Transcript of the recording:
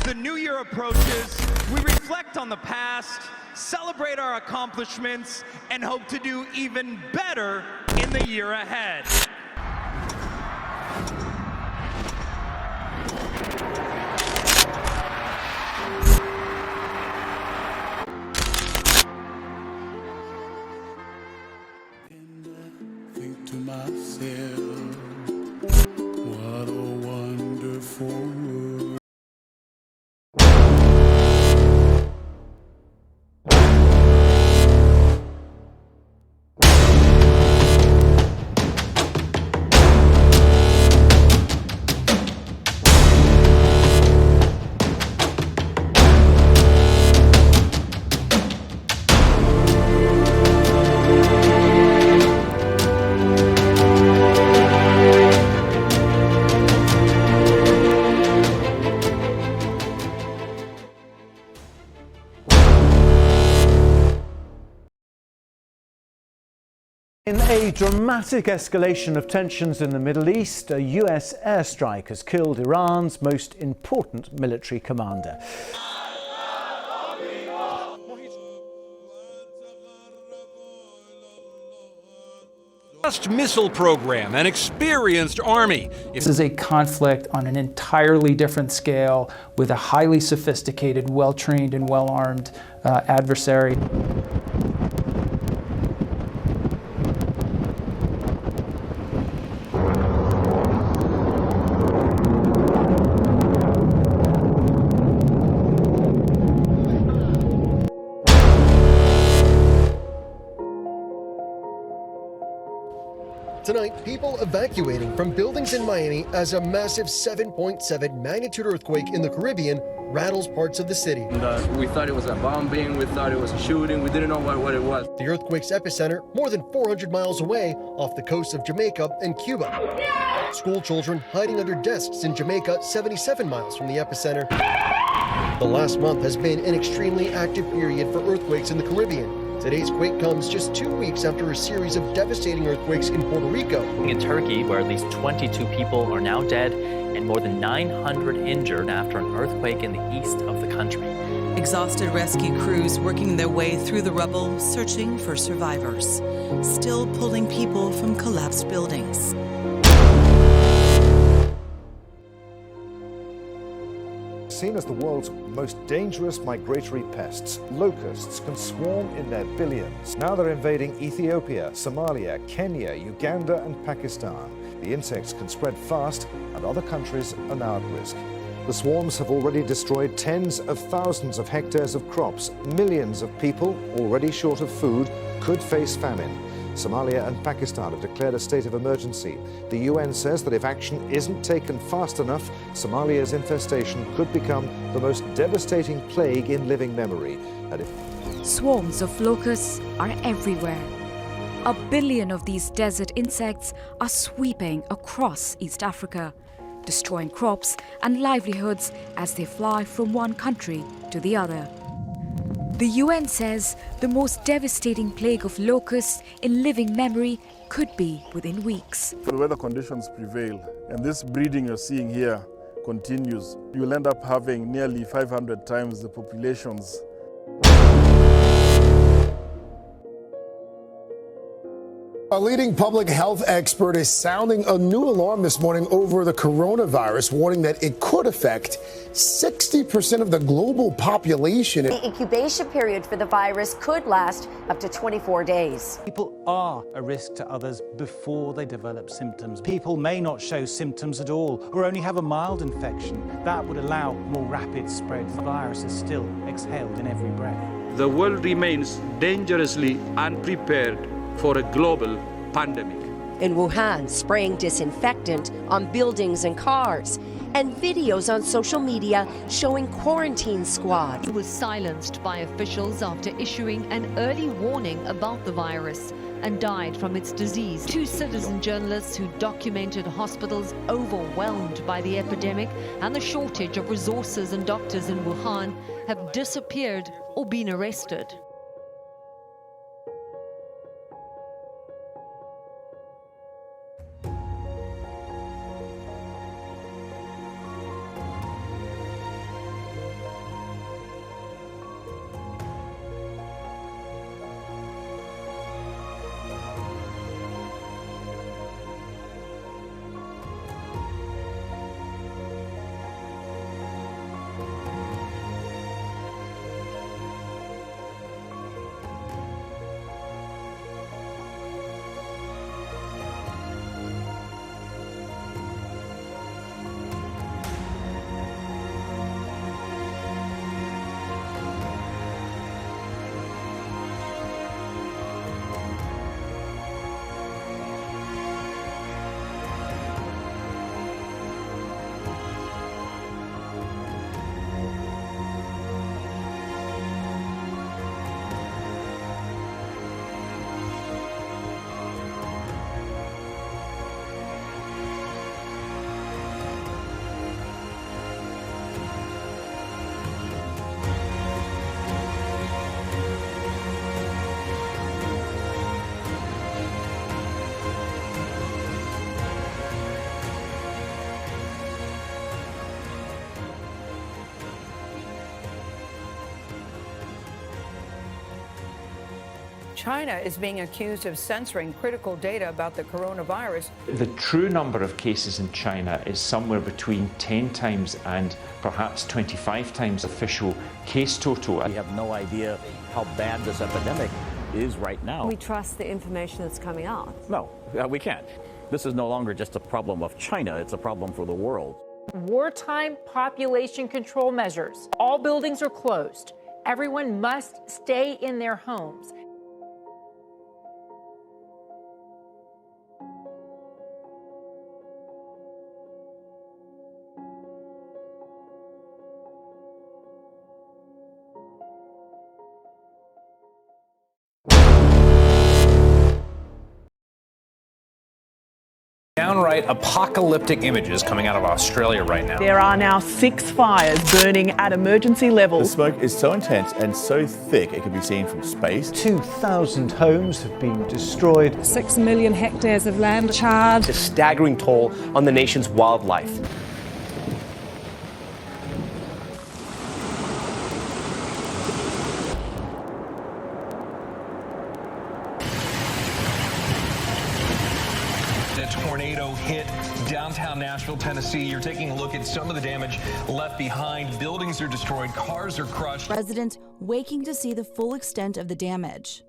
the new year approaches, we reflect on the past, celebrate our accomplishments, and hope to do even better in the year ahead. Think to myself, what a wonderful world. In a dramatic escalation of tensions in the Middle East, a US airstrike has killed Iran's most important military commander. Missile program, an experienced army. This is a conflict on an entirely different scale with a highly sophisticated, well-trained and well-armed adversary. Tonight, people evacuating from buildings in Miami as a massive 7.7 magnitude earthquake in the Caribbean rattles parts of the city. We thought it was a bombing, we thought it was a shooting, we didn't know what it was. The earthquake's epicenter more than 400 miles away off the coast of Jamaica and Cuba. School children hiding under desks in Jamaica 77 miles from the epicenter. The last month has been an extremely active period for earthquakes in the Caribbean. Today's quake comes just 2 weeks after a series of devastating earthquakes in Puerto Rico. In Turkey, where at least 22 people are now dead and more than 900 injured after an earthquake in the east of the country. Exhausted rescue crews working their way through the rubble, searching for survivors, still pulling people from collapsed buildings. Seen as the world's most dangerous migratory pests, locusts can swarm in their billions. Now they're invading Ethiopia, Somalia, Kenya, Uganda and Pakistan. The insects can spread fast and other countries are now at risk. The swarms have already destroyed tens of thousands of hectares of crops. Millions of people, already short of food, could face famine. Somalia and Pakistan have declared a state of emergency. The UN says that if action isn't taken fast enough, Somalia's infestation could become the most devastating plague in living memory. Swarms of locusts are everywhere. 1 billion of these desert insects are sweeping across East Africa, destroying crops and livelihoods as they fly from one country to the other. The UN says the most devastating plague of locusts in living memory could be within weeks. The weather conditions prevail, and this breeding you're seeing here continues. You'll end up having nearly 500 times the populations. A leading public health expert is sounding a new alarm this morning over the coronavirus, warning that it could affect 60% of the global population. The incubation period for the virus could last up to 24 days. People are a risk to others before they develop symptoms. People may not show symptoms at all or only have a mild infection. That would allow more rapid spread. The virus is still exhaled in every breath. The world remains dangerously unprepared for a global pandemic. In Wuhan, spraying disinfectant on buildings and cars, and videos on social media showing quarantine squads. He was silenced by officials after issuing an early warning about the virus and died from its disease. 2 citizen journalists who documented hospitals overwhelmed by the epidemic and the shortage of resources and doctors in Wuhan have disappeared or been arrested. China is being accused of censoring critical data about the coronavirus. The true number of cases in China is somewhere between 10 times and perhaps 25 times official case total. We have no idea how bad this epidemic is right now. We trust the information that's coming out. No, we can't. This is no longer just a problem of China, it's a problem for the world. Wartime population control measures. All buildings are closed. Everyone must stay in their homes. Downright apocalyptic images coming out of Australia right now. There are now 6 fires burning at emergency level. The smoke is so intense and so thick it can be seen from space. 2,000 homes have been destroyed. 6 million hectares of land charred. A staggering toll on the nation's wildlife. Tornado hit downtown Nashville, Tennessee. You're taking a look at some of the damage left behind. Buildings are destroyed, cars are crushed. Residents waking to see the full extent of the damage.